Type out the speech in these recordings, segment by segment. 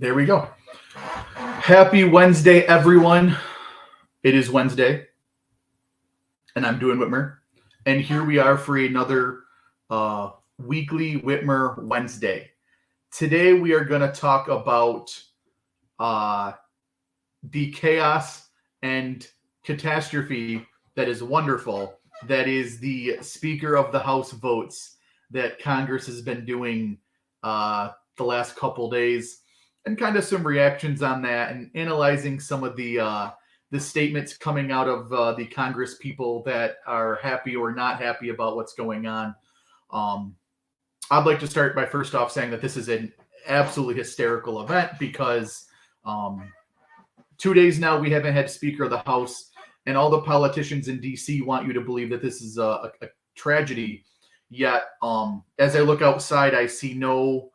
There we go. Happy Wednesday, everyone. It is Wednesday, and I'm Duane Whitmer. And here we are for another weekly Whitmer Wednesday. Today, we are going to talk about the chaos and catastrophe that is wonderful, that is the Speaker of the House votes that Congress has been doing the last couple days, and kind of some reactions on that, and analyzing some of the statements coming out of the Congress people that are happy or not happy about what's going on. I'd like to start by first off saying that this is an absolutely hysterical event because 2 days now we haven't had Speaker of the House, and all the politicians in D.C. want you to believe that this is a tragedy. Yet, as I look outside, I see no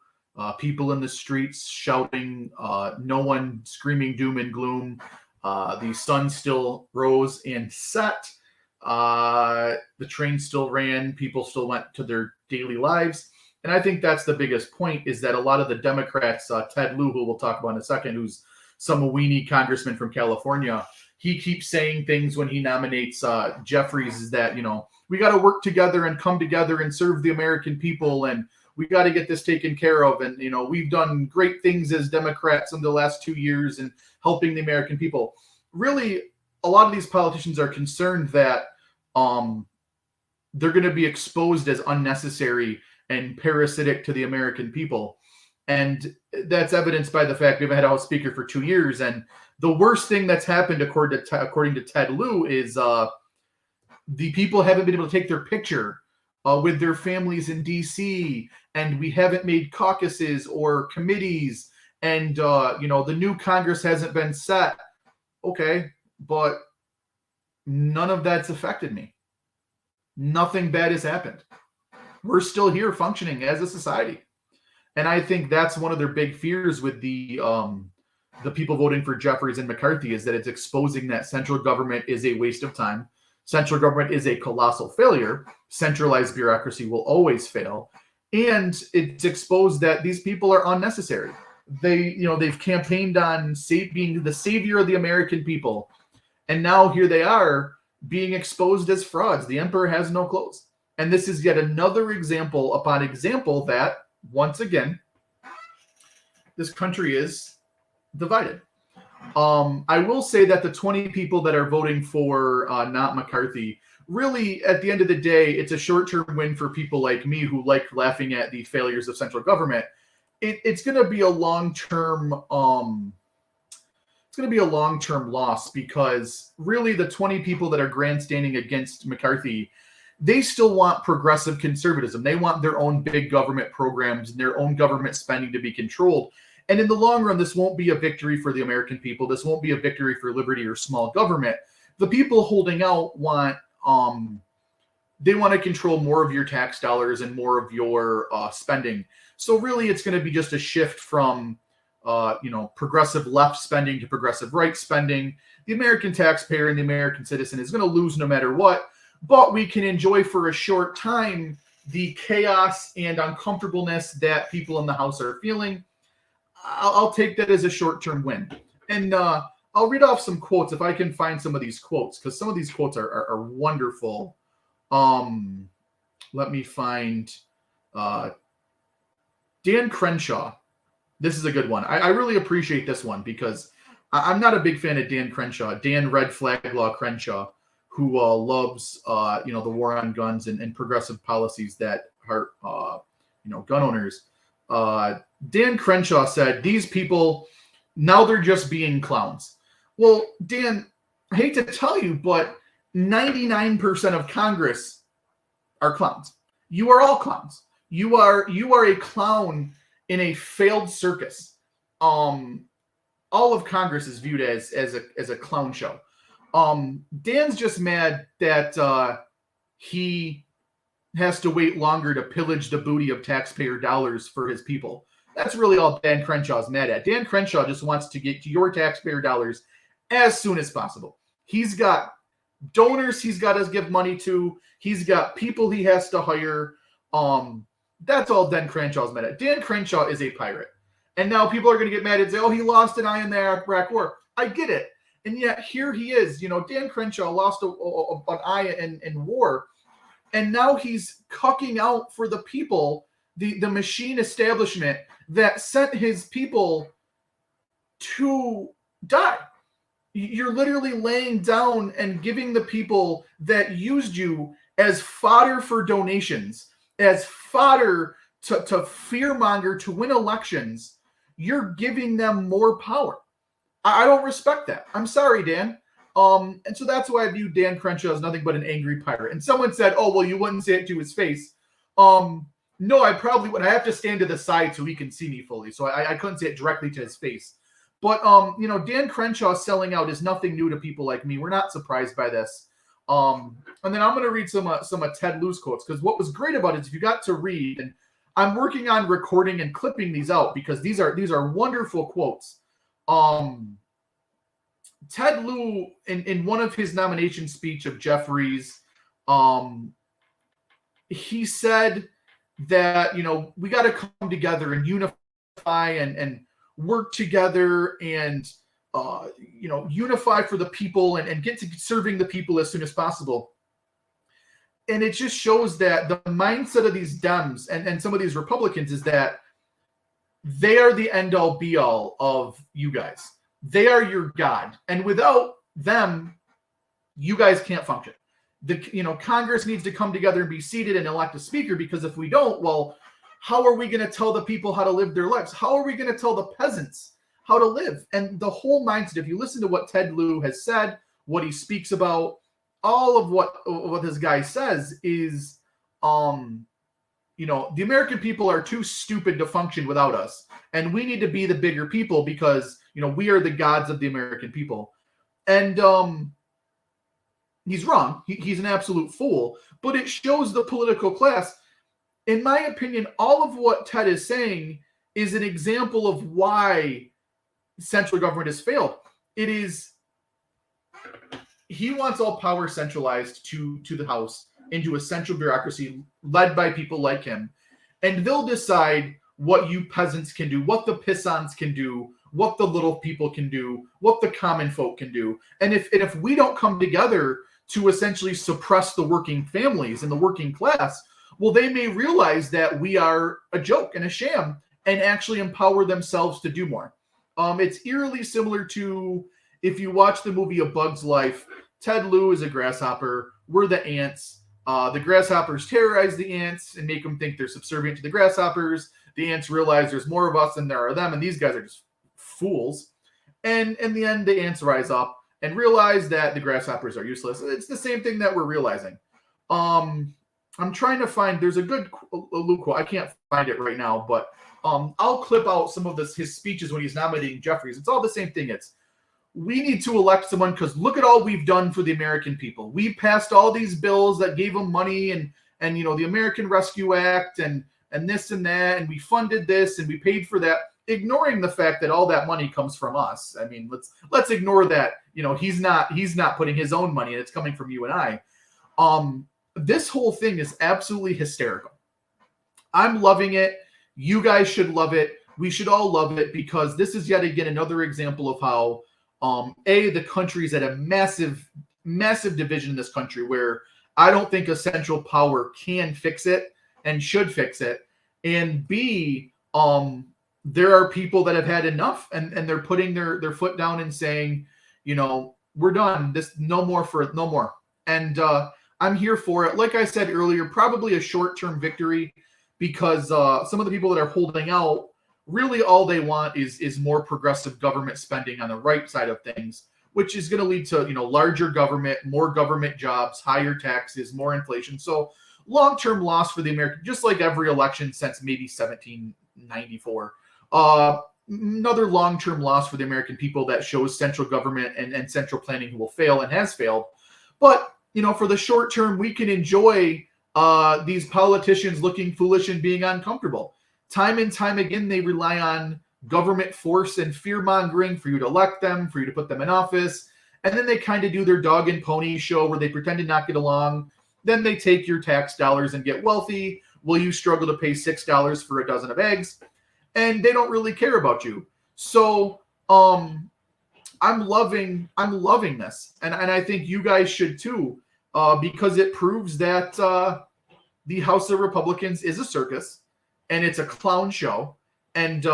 people in the streets shouting, no one screaming doom and gloom. The sun still rose and set. The train still ran. People still went to their daily lives. And I think that's the biggest point, is that a lot of the Democrats, Ted Lieu, who we'll talk about in a second, who's some weenie congressman from California, he keeps saying things when he nominates Jeffries, is that, we got to work together and come together and serve the American people, and we got to get this taken care of. And, we've done great things as Democrats in the last 2 years and helping the American people. Really, a lot of these politicians are concerned that they're going to be exposed as unnecessary and parasitic to the American people. And that's evidenced by the fact we've had a House Speaker for 2 years. And the worst thing that's happened, according to Ted Lieu, is the people haven't been able to take their picture with their families in D.C., and we haven't made caucuses or committees, and the new Congress hasn't been set. Okay, but none of that's affected me. Nothing bad has happened. We're still here functioning as a society. And I think that's one of their big fears with the people voting for Jeffries and McCarthy, is that it's exposing that central government is a waste of time. Central government is a colossal failure. Centralized bureaucracy will always fail. And it's exposed that these people are unnecessary. They've campaigned on being the savior of the American people. And now here they are being exposed as frauds. The emperor has no clothes. And this is yet another example upon example that, once again, this country is divided. I will say that the 20 people that are voting for not McCarthy, really, at the end of the day, it's a short-term win for people like me who like laughing at the failures of central government. It's going to be a long-term. It's going to be a long-term loss, because really the 20 people that are grandstanding against McCarthy, they still want progressive conservatism. They want their own big government programs and their own government spending to be controlled. And in the long run, this won't be a victory for the American people. This won't be a victory for liberty or small government. The people holding out want to control more of your tax dollars and more of your spending. So really, it's going to be just a shift from progressive left spending to progressive right spending. The American taxpayer and the American citizen is going to lose no matter what, but we can enjoy for a short time the chaos and uncomfortableness that people in the House are feeling. I'll take that as a short-term win. And I'll read off some quotes if I can find some of these quotes, because some of these quotes are wonderful. Let me find Dan Crenshaw. This is a good one. I really appreciate this one, because I'm not a big fan of Dan Crenshaw, Dan Red Flag Law Crenshaw, who loves the war on guns and progressive policies that hurt gun owners. Dan Crenshaw said, "These people, now they're just being clowns." Well, Dan, I hate to tell you, but 99% of Congress are clowns. You are all clowns. You are a clown in a failed circus. All of Congress is viewed as a clown show. Dan's just mad that he has to wait longer to pillage the booty of taxpayer dollars for his people. That's really all Dan Crenshaw's mad at. Dan Crenshaw just wants to get to your taxpayer dollars as soon as possible. He's got donors he's got to give money to. He's got people he has to hire. That's all Dan Crenshaw's mad at. Dan Crenshaw is a pirate. And now people are going to get mad and say, oh, he lost an eye in the Iraq War. I get it. And yet here he is. Dan Crenshaw lost an eye in war. And now he's cucking out for the people, the machine establishment that sent his people to die. You're literally laying down and giving the people that used you as fodder for donations, as fodder to fearmonger to win elections. You're giving them more power. I don't respect that. I'm sorry, Dan. And so that's why I view Dan Crenshaw as nothing but an angry pirate. And someone said, oh, well, you wouldn't say it to his face. No, I probably would. I have to stand to the side so he can see me fully. So I couldn't say it directly to his face. But, Dan Crenshaw selling out is nothing new to people like me. We're not surprised by this. And then I'm going to read some of Ted Lieu's quotes, because what was great about it is if you got to read, and I'm working on recording and clipping these out because these are wonderful quotes. Ted Lieu, in one of his nomination speech of Jeffries, he said that, we got to come together and unify and work together and, unify for the people and get to serving the people as soon as possible. And it just shows that the mindset of these Dems and some of these Republicans is that they are the end all be all of you guys. They are your God. And without them, you guys can't function. Congress needs to come together and be seated and elect a speaker, because if we don't, well, how are we going to tell the people how to live their lives? How are we going to tell the peasants how to live? And the whole mindset, if you listen to what Ted Lieu has said, what he speaks about, all of what this guy says is, the American people are too stupid to function without us. And we need to be the bigger people because, we are the gods of the American people. And he's wrong. He's an absolute fool. But it shows the political class. In my opinion, all of what Ted is saying is an example of why central government has failed. It is, he wants all power centralized to the House, into a central bureaucracy led by people like him. And they'll decide what you peasants can do, what the pissons can do, what the little people can do, what the common folk can do. And if we don't come together to essentially suppress the working families and the working class, well, they may realize that we are a joke and a sham and actually empower themselves to do more. It's eerily similar to, if you watch the movie A Bug's Life, Ted Lieu is a grasshopper. We're the ants. The grasshoppers terrorize the ants and make them think they're subservient to the grasshoppers. The ants realize there's more of us than there are them, and these guys are just fools. And in the end, the ants rise up and realize that the grasshoppers are useless. It's the same thing that we're realizing. I'm trying to find, there's a good Lieu quote. I can't find it right now, but I'll clip out some of his speeches when he's nominating Jeffries. It's all the same thing. It's, we need to elect someone because look at all we've done for the American people. We passed all these bills that gave them money and the American Rescue Act and this and that, and we funded this and we paid for that, ignoring the fact that all that money comes from us. I mean, let's ignore that. He's not putting his own money, and it's coming from you and I. This whole thing is absolutely hysterical. I'm loving it. You guys should love it. We should all love it, because this is yet again another example of how the country's at a massive, massive division in this country where I don't think a central power can fix it and should fix it. And B, there are people that have had enough and they're putting their foot down and saying, we're done. No more. And I'm here for it. Like I said earlier, probably a short-term victory, because some of the people that are holding out, really all they want is more progressive government spending on the right side of things, which is going to lead to, larger government, more government jobs, higher taxes, more inflation. So long-term loss for the American, just like every election since maybe 1794. Another long-term loss for the American people that shows central government and central planning will fail and has failed. But, for the short term, we can enjoy these politicians looking foolish and being uncomfortable. Time and time again, they rely on government force and fear-mongering for you to elect them, for you to put them in office. And then they kind of do their dog and pony show where they pretend to not get along. Then they take your tax dollars and get wealthy. Will you struggle to pay $6 for a dozen of eggs? and they don't really care about you. So I'm loving this, and I think you guys should too, because it proves that the House of Republicans is a circus, and it's a clown show, and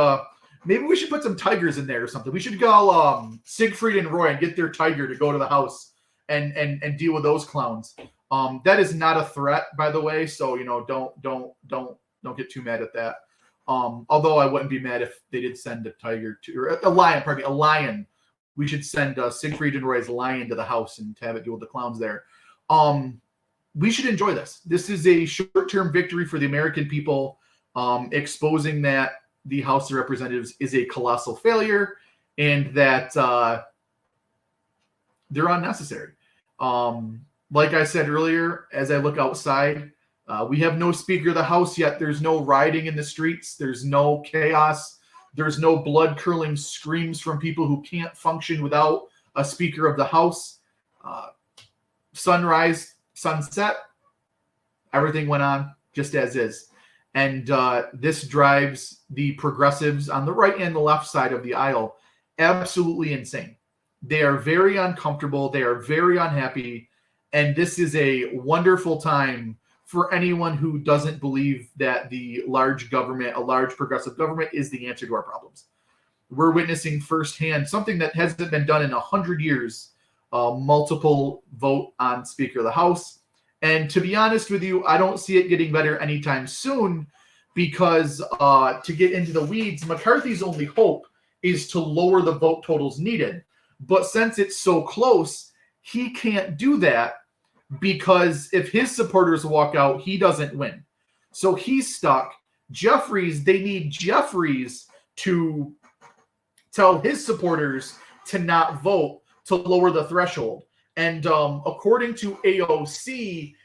maybe we should put some tigers in there or something. We should call Siegfried and Roy and get their tiger to go to the House and deal with those clowns. That is not a threat, by the way, so don't get too mad at that. Although I wouldn't be mad if they did send a tiger or a lion. We should send Siegfried and Roy's lion to the House and have it deal with the clowns there. We should enjoy this. This is a short-term victory for the American people, exposing that the House of Representatives is a colossal failure and that they're unnecessary. Like I said earlier, as I look outside, we have no Speaker of the House yet. There's no rioting in the streets. There's no chaos. There's no blood-curdling screams from people who can't function without a Speaker of the House. Sunrise, sunset, everything went on just as is. And this drives the progressives on the right and the left side of the aisle absolutely insane. They are very uncomfortable. They are very unhappy. And this is a wonderful time for anyone who doesn't believe that the large government, a large progressive government, is the answer to our problems. We're witnessing firsthand something that hasn't been done in 100 years, multiple vote on Speaker of the House. And to be honest with you, I don't see it getting better anytime soon because to get into the weeds, McCarthy's only hope is to lower the vote totals needed. But since it's so close, he can't do that because if his supporters walk out, he doesn't win. So he's stuck. They need Jeffries to tell his supporters to not vote to lower the threshold. And according to AOC,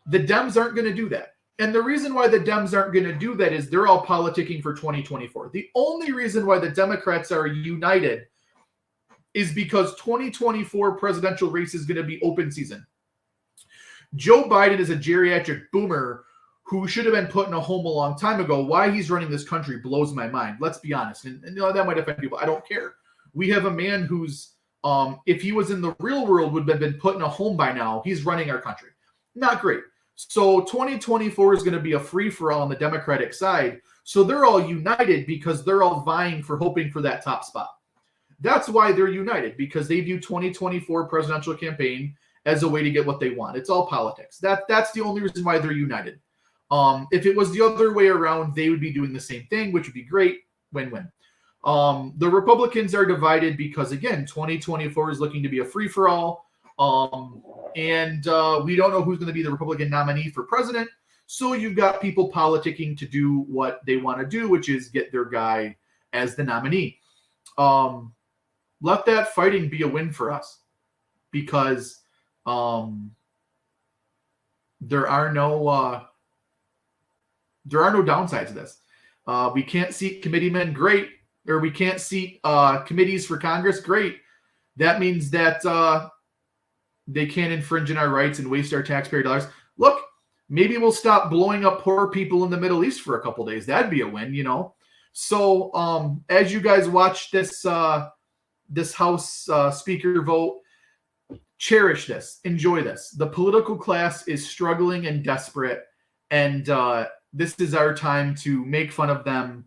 the Dems aren't going to do that. And the reason why the Dems aren't going to do that is they're all politicking for 2024. The only reason why the Democrats are united is because 2024 presidential race is going to be open season. Joe Biden is a geriatric boomer who should have been put in a home a long time ago. Why he's running this country blows my mind. Let's be honest. And that might offend people. I don't care. We have a man who's, if he was in the real world, would have been put in a home by now. He's running our country. Not great. So 2024 is going to be a free-for-all on the Democratic side. So they're all united because they're all vying for hoping for that top spot. That's why they're united, because they view 2024 presidential campaign as a way to get what they want. It's all politics. That's the only reason why they're united. If it was the other way around, they would be doing the same thing, which would be great. Win-win. The Republicans are divided because, again, 2024 is looking to be a free-for-all. And we don't know who's going to be the Republican nominee for president. So you've got people politicking to do what they want to do, which is get their guy as the nominee. Let that fighting be a win for us, because there are no downsides to this. We can't seat committeemen, great, or we can't seat committees for Congress, great. That means that they can't infringe on our rights and waste our taxpayer dollars. Look, maybe we'll stop blowing up poor people in the Middle East for a couple days. That'd be a win, you know. So as you guys watch this this House Speaker vote, cherish this, enjoy this. The political class is struggling and desperate, and this is our time to make fun of them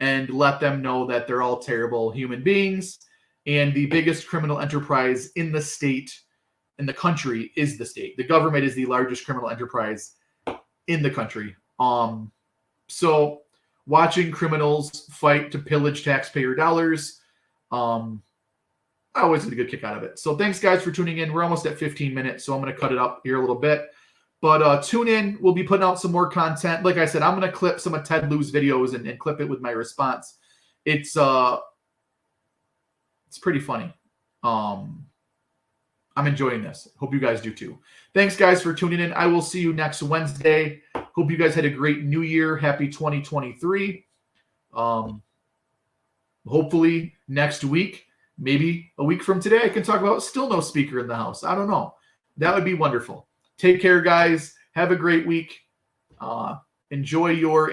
and let them know that they're all terrible human beings, and the biggest criminal enterprise in the state, in the country, is the state. The government is the largest criminal enterprise in the country. So watching criminals fight to pillage taxpayer dollars, I always get a good kick out of it. So thanks, guys, for tuning in. We're almost at 15 minutes, so I'm going to cut it up here a little bit. But tune in. We'll be putting out some more content. Like I said, I'm going to clip some of Ted Lieu's videos and clip it with my response. It's pretty funny. I'm enjoying this. Hope you guys do too. Thanks, guys, for tuning in. I will see you next Wednesday. Hope you guys had a great new year. Happy 2023. Hopefully next week, maybe a week from today, I can talk about still no speaker in the House. I don't know. That would be wonderful. Take care, guys. Have a great week. Enjoy your